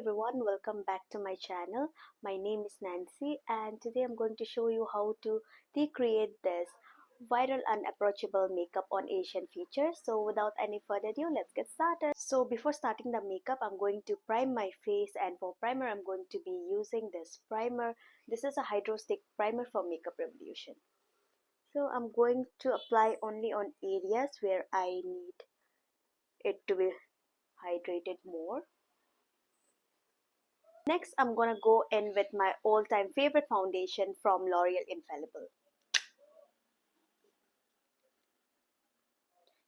everyone, welcome back to my channel. My name is Nancy and today I'm going to show you how to recreate this viral unapproachable makeup on Asian features. So without any further ado, let's get started. So before starting the makeup, I'm going to prime my face, and for primer I'm going to be using this primer. This is a Hydro Stick primer for Makeup Revolution. So I'm going to apply only on areas where I need it to be hydrated more. Next, I'm gonna go in with my all-time favorite foundation from L'Oreal Infallible.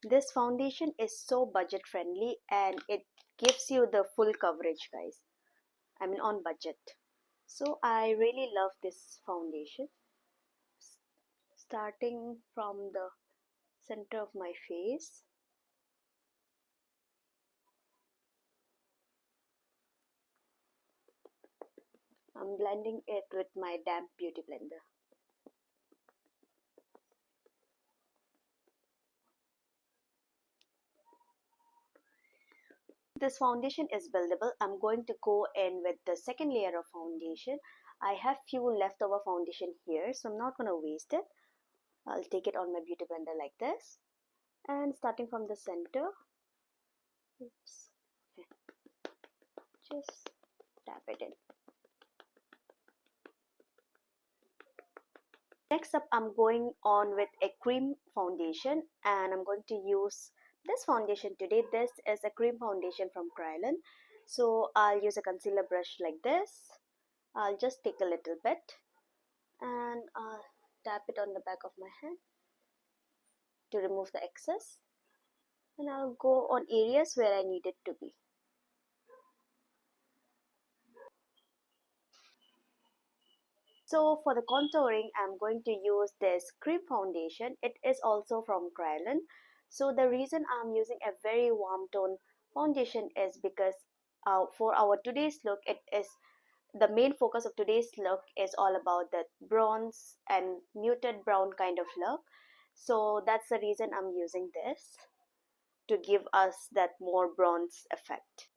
This foundation is so budget friendly and it gives you the full coverage, guys. I mean on budget. So I really love this foundation. Starting from the center of my face. I'm blending it with my damp beauty blender. This foundation is buildable. I'm going to go in with the second layer of foundation. I have few leftover foundation here, so I'm not going to waste it. I'll take it on my beauty blender like this. And starting from the center, oops, okay, just tap it in. Next up, I'm going on with a cream foundation and I'm going to use this foundation today. This is a cream foundation from Kryolan. So I'll use a concealer brush like this. I'll just take a little bit and I'll tap it on the back of my hand to remove the excess. And I'll go on areas where I need it to be. So for the contouring, I'm going to use this cream foundation. It is also from Kryolan. So the reason I'm using a very warm tone foundation is because for our today's look, it is the main focus of today's look is all about the bronze and muted brown kind of look. So that's the reason I'm using this to give us that more bronze effect.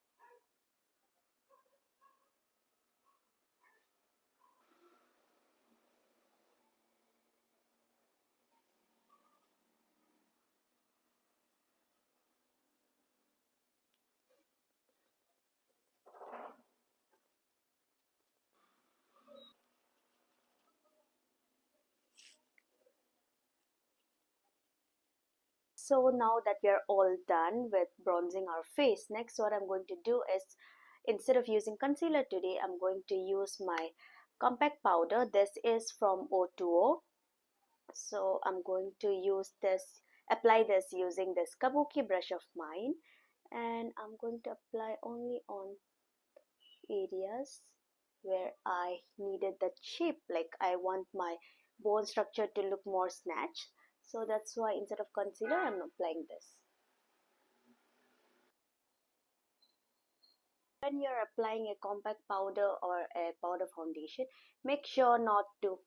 So now that we are all done with bronzing our face, next what I'm going to do is, instead of using concealer today, I'm going to use my compact powder. This is from O2O. So I'm going to apply this using this kabuki brush of mine, and I'm going to apply only on areas where I needed the shape, like I want my bone structure to look more snatched. So that's why instead of concealer, I'm applying this. When you're applying a compact powder or a powder foundation, make sure not to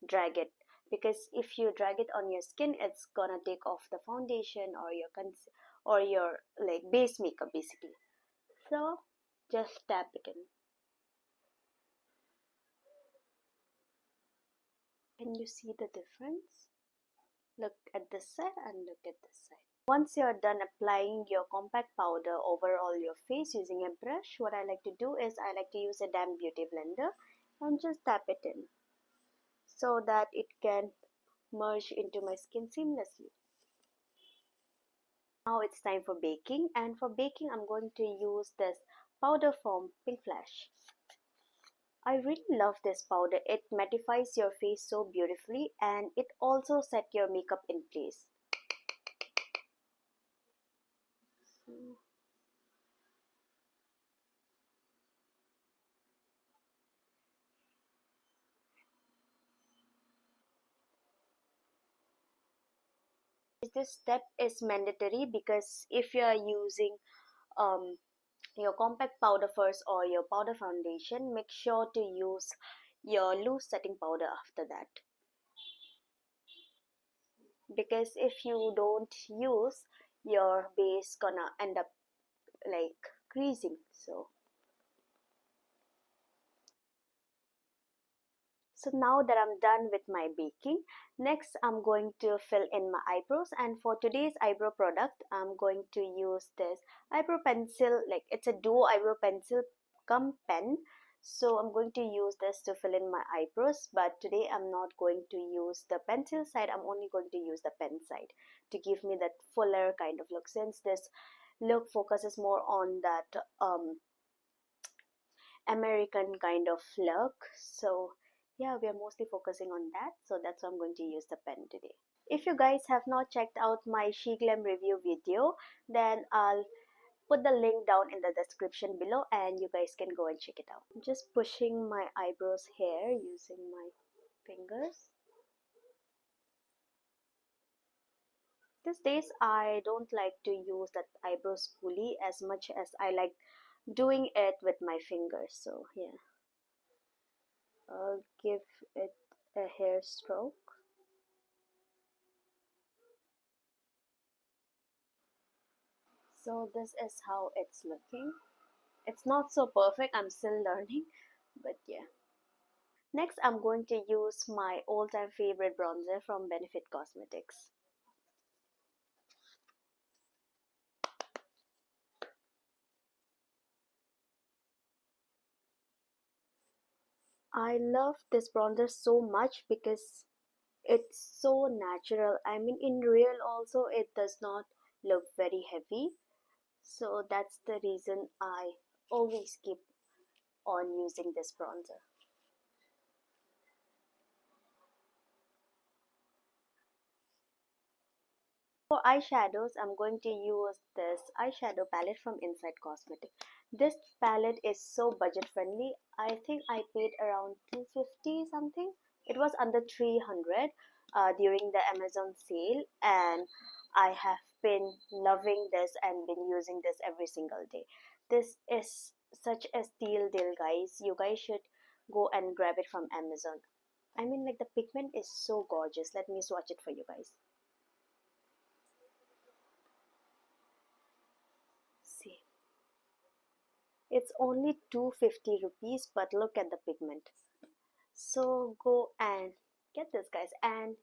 drag it, because if you drag it on your skin, it's gonna take off the foundation or your like base makeup basically. So just tap it in. Can you see the difference? Look at this side and look at this side. Once you're done applying your compact powder over all your face using a brush, what I like to do is I like to use a damp beauty blender and just tap it in so that it can merge into my skin seamlessly. Now it's time for baking, and for baking I'm going to use this powder from Pink Flash. I really love this powder. It mattifies your face so beautifully and it also sets your makeup in place. This step is mandatory because if you are using your compact powder first or your powder foundation, make sure to use your loose setting powder after that, because if you don't use, your base gonna end up like creasing. So So now that I'm done with my baking, next I'm going to fill in my eyebrows, and for today's eyebrow product I'm going to use this eyebrow pencil, like it's a duo eyebrow pencil come pen. So I'm going to use this to fill in my eyebrows, but today I'm not going to use the pencil side, I'm only going to use the pen side to give me that fuller kind of look, since this look focuses more on that American kind of look. So yeah, we are mostly focusing on that, so that's why I'm going to use the pen today. If you guys have not checked out my Sheglam review video, then I'll put the link down in the description below and you guys can go and check it out. I'm just pushing my eyebrows hair using my fingers. These days I don't like to use that eyebrow spoolie as much as I like doing it with my fingers. So yeah, I'll give it a hair stroke. So this is how it's looking. It's not so perfect, I'm still learning, but yeah. Next I'm going to use my all-time favorite bronzer from Benefit Cosmetics. I love this bronzer so much because it's so natural. I mean, in real also it does not look very heavy. So that's the reason I always keep on using this bronzer. For eyeshadows, I'm going to use this eyeshadow palette from Inside Cosmetics. This palette is so budget friendly. I think I paid around 250 something. It was under 300 during the Amazon sale, and I have been loving this and been using this every single day. This is such a steal deal, guys. You guys should go and grab it from Amazon. I mean, like, the pigment is so gorgeous. Let me swatch it for you guys. See, it's only 250 rupees, but look at the pigment. So go and get this, guys. And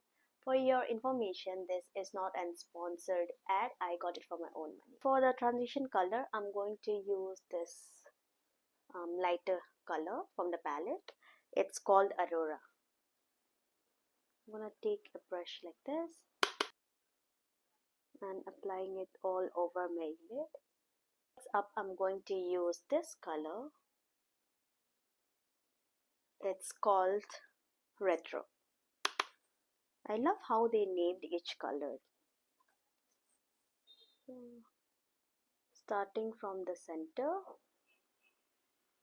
for your information, this is not a sponsored ad, I got it for my own money. For the transition color, I'm going to use this lighter color from the palette. It's called Aurora. I'm gonna take a brush like this and applying it all over my lid. Next up, I'm going to use this color. It's called Retro. I love how they named each color. So, starting from the center,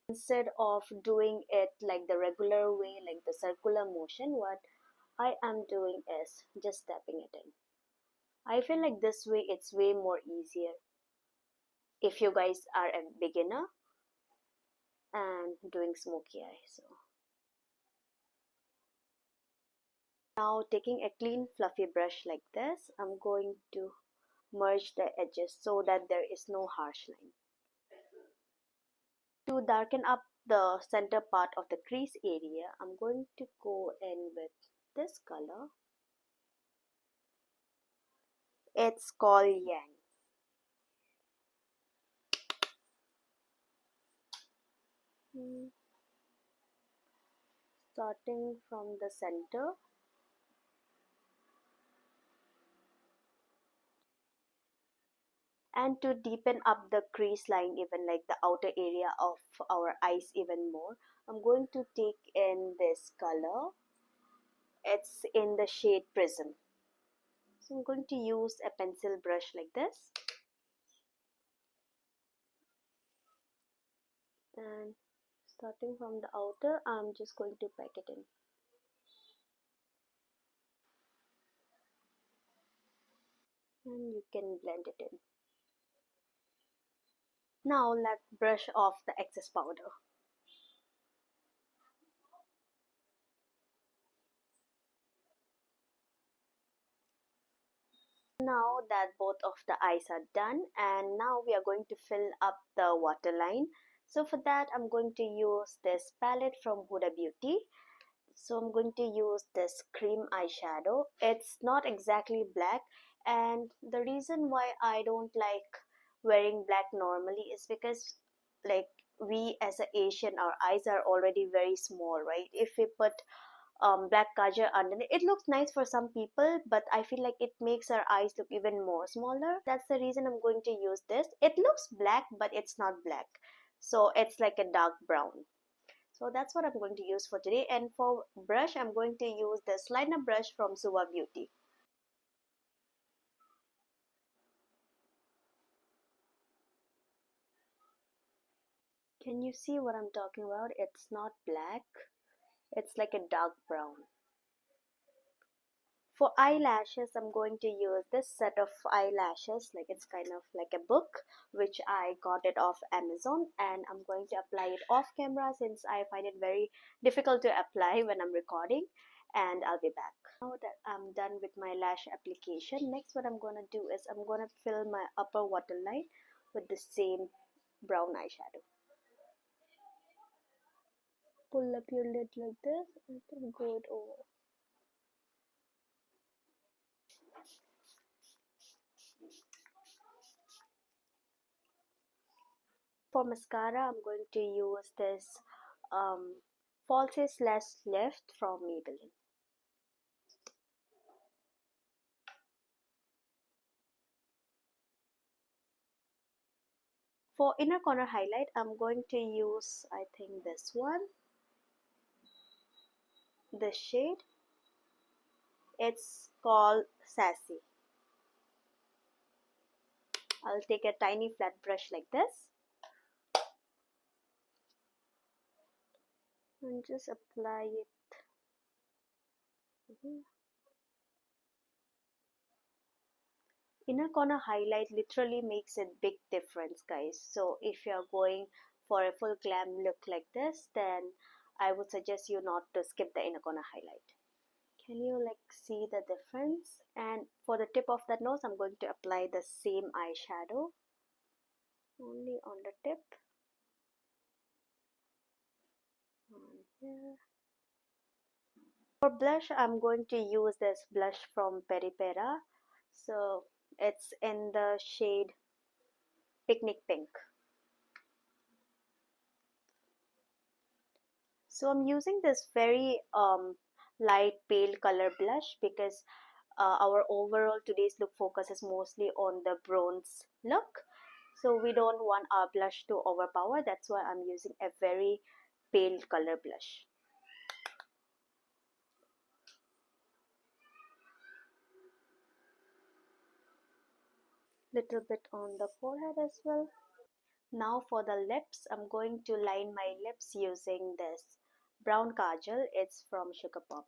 instead of doing it like the regular way, like the circular motion, what I am doing is just tapping it in. I feel like this way it's way more easier if you guys are a beginner and doing smoky eye. So now, taking a clean fluffy brush like this, I'm going to merge the edges so that there is no harsh line. To darken up the center part of the crease area, I'm going to go in with this color. It's called Yang. Starting from the center, and to deepen up the crease line, even like the outer area of our eyes even more, I'm going to take in this color. It's in the shade Prism. So I'm going to use a pencil brush like this and starting from the outer, I'm just going to pack it in. And you can blend it in. Now let's brush off the excess powder. Now that both of the eyes are done, and now we are going to fill up the waterline. So for that, I'm going to use this palette from Huda Beauty. So I'm going to use this cream eyeshadow. It's not exactly black, and the reason why I don't like wearing black normally is because, like, we as a Asian, our eyes are already very small, right? If we put black kajal underneath, it looks nice for some people, but I feel like it makes our eyes look even more smaller. That's the reason I'm going to use this. It looks black, but it's not black, so it's like a dark brown. So that's what I'm going to use for today. And for brush, I'm going to use this liner brush from Suva Beauty. Can you see what I'm talking about? It's not black, it's like a dark brown. For eyelashes, I'm going to use this set of eyelashes, like it's kind of like a book, which I got it off Amazon, and I'm going to apply it off camera since I find it very difficult to apply when I'm recording, and I'll be back. Now that I'm done with my lash application, next what I'm going to do is I'm going to fill my upper waterline with the same brown eyeshadow. Pull up your lid like this and then go it over. For mascara, I'm going to use this Falsies Lash Lift from Maybelline. For inner corner highlight, I'm going to use, I think, this one, this shade. It's called Sassy. I'll take a tiny flat brush like this and just apply it. Inner corner highlight literally makes a big difference, guys. So if you're going for a full glam look like this, then I would suggest you not to skip the inner corner highlight. Can you like see the difference? And for the tip of that nose, I'm going to apply the same eyeshadow only on the tip. On here. For blush, I'm going to use this blush from Peri Pera. So it's in the shade Picnic Pink. So I'm using this very light pale color blush because our overall today's look focuses mostly on the bronze look. So we don't want our blush to overpower. That's why I'm using a very pale color blush. Little bit on the forehead as well. Now for the lips, I'm going to line my lips using this brown kajal. It's from Sugar Pop.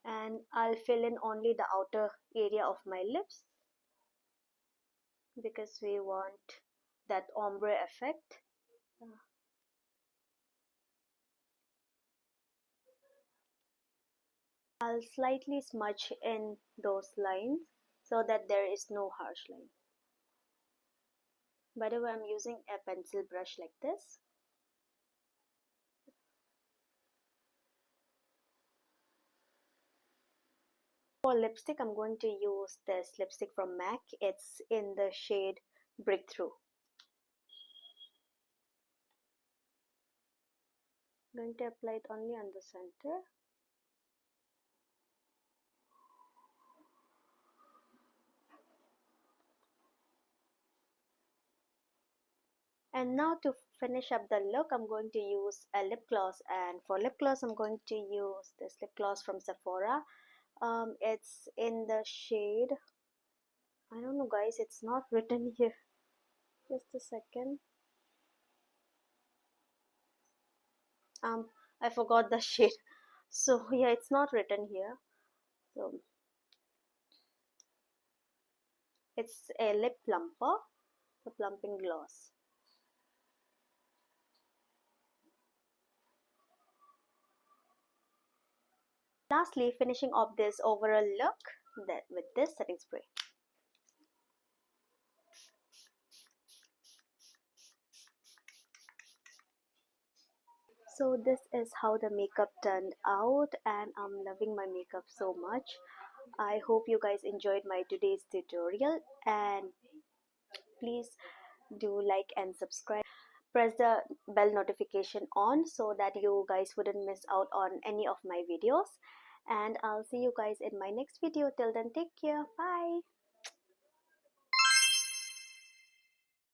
And I'll fill in only the outer area of my lips because we want that ombre effect. I'll slightly smudge in those lines so that there is no harsh line. By the way, I'm using a pencil brush like this. For lipstick, I'm going to use this lipstick from MAC. It's in the shade Breakthrough. I'm going to apply it only on the center. And now to finish up the look, I'm going to use a lip gloss. And for lip gloss, I'm going to use this lip gloss from Sephora. It's in the shade, I don't know guys, it's not written here. Just a second. I forgot the shade. So yeah, it's not written here. So it's a lip plumper, a plumping gloss. Lastly, finishing off this overall look with this setting spray. So this is how the makeup turned out, and I'm loving my makeup so much. I hope you guys enjoyed my today's tutorial, and please do like and subscribe. Press the bell notification on so that you guys wouldn't miss out on any of my videos, and I'll see you guys in my next video. Till then, take care. Bye.